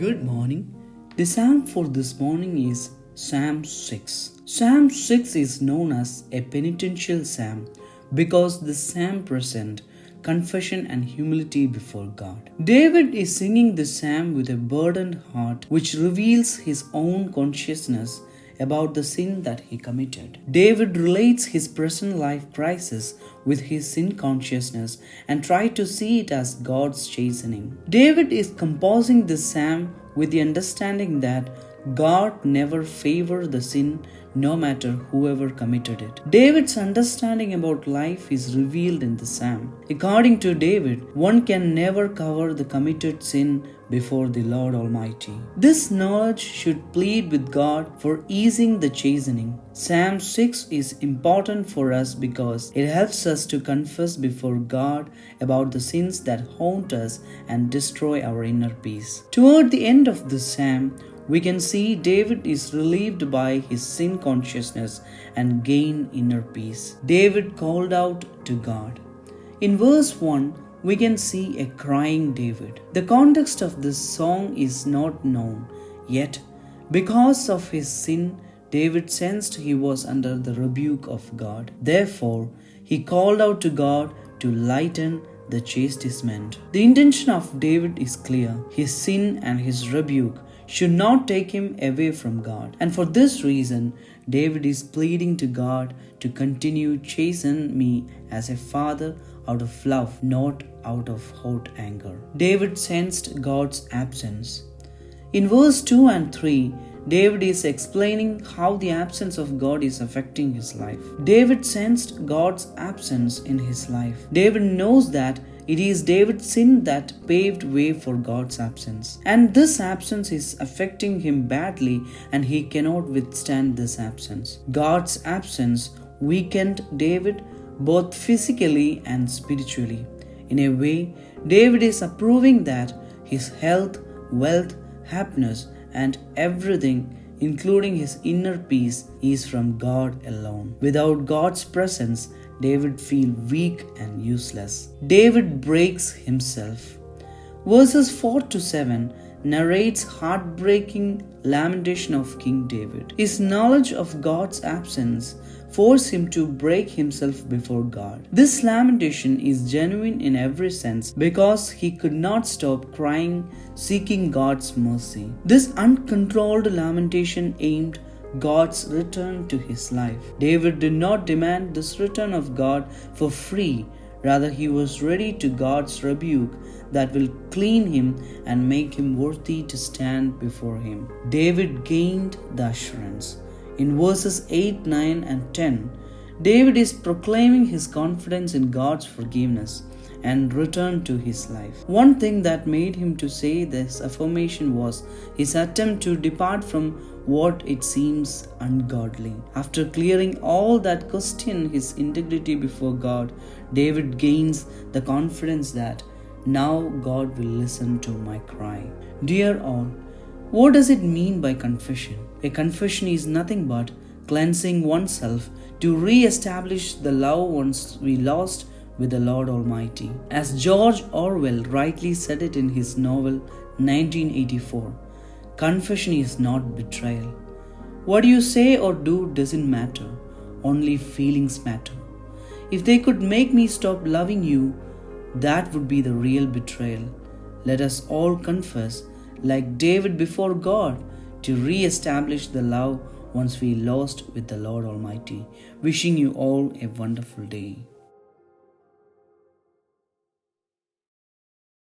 Good morning. The psalm for this morning is Psalm 6. Psalm 6 is known as a penitential psalm because the psalm presents confession and humility before God. David is singing the psalm with a burdened heart, which reveals his own consciousness about the sin that he committed. David relates his present life crisis with his sin consciousness and tries to see it as God's chastening. David is composing this psalm with the understanding that God never favored the sin no matter whoever committed it. David's understanding about life is revealed in the psalm. According to David, one can never cover the committed sin before the Lord Almighty. This knowledge should plead with God for easing the chastening. Psalm 6 is important for us because it helps us to confess before God about the sins that haunt us and destroy our inner peace. Toward the end of the psalm, we can see David is relieved by his sin consciousness and gain inner peace. David called out to God. In verse 1, we can see a crying David. The context of this song is not known, yet because of his sin, David sensed he was under the rebuke of God. Therefore, he called out to God to lighten the chastisement. The intention of David is clear. His sin and his rebuke should not take him away from God. And for this reason, David is pleading to God to continue chasten me as a father out of love, not out of hot anger. David sensed God's absence. In verse 2 and 3, David is explaining how the absence of God is affecting his life. David sensed God's absence in his life. David knows that it is David's sin that paved way for God's absence. And this absence is affecting him badly, and he cannot withstand this absence. God's absence weakened David both physically and spiritually. In a way, David is approving that his health, wealth, happiness, and everything, including his inner peace, is from God alone. Without God's presence, David feels weak and useless. David breaks himself. Verses 4 to 7 narrates heartbreaking lamentation of King David. His knowledge of God's absence forced him to break himself before God. This lamentation is genuine in every sense because he could not stop crying, seeking God's mercy. This uncontrolled lamentation aimed God's return to his life. David did not demand this return of God for free. Rather, he was ready to God's rebuke that will clean him and make him worthy to stand before him. David gained the assurance. In verses 8, 9, and 10, David is proclaiming his confidence in God's forgiveness and return to his life. One thing that made him to say this affirmation was his attempt to depart from what it seems ungodly. After clearing all that question his integrity before God, David gains the confidence that now God will listen to my cry. Dear all, what does it mean by confession? A confession is nothing but cleansing oneself to re-establish the love once we lost with the Lord Almighty. As George Orwell rightly said it in his novel 1984, confession is not betrayal. What you say or do doesn't matter, only feelings matter. If they could make me stop loving you, that would be the real betrayal. Let us all confess, like David before God, to re-establish the love once we lost with the Lord Almighty. Wishing you all a wonderful day.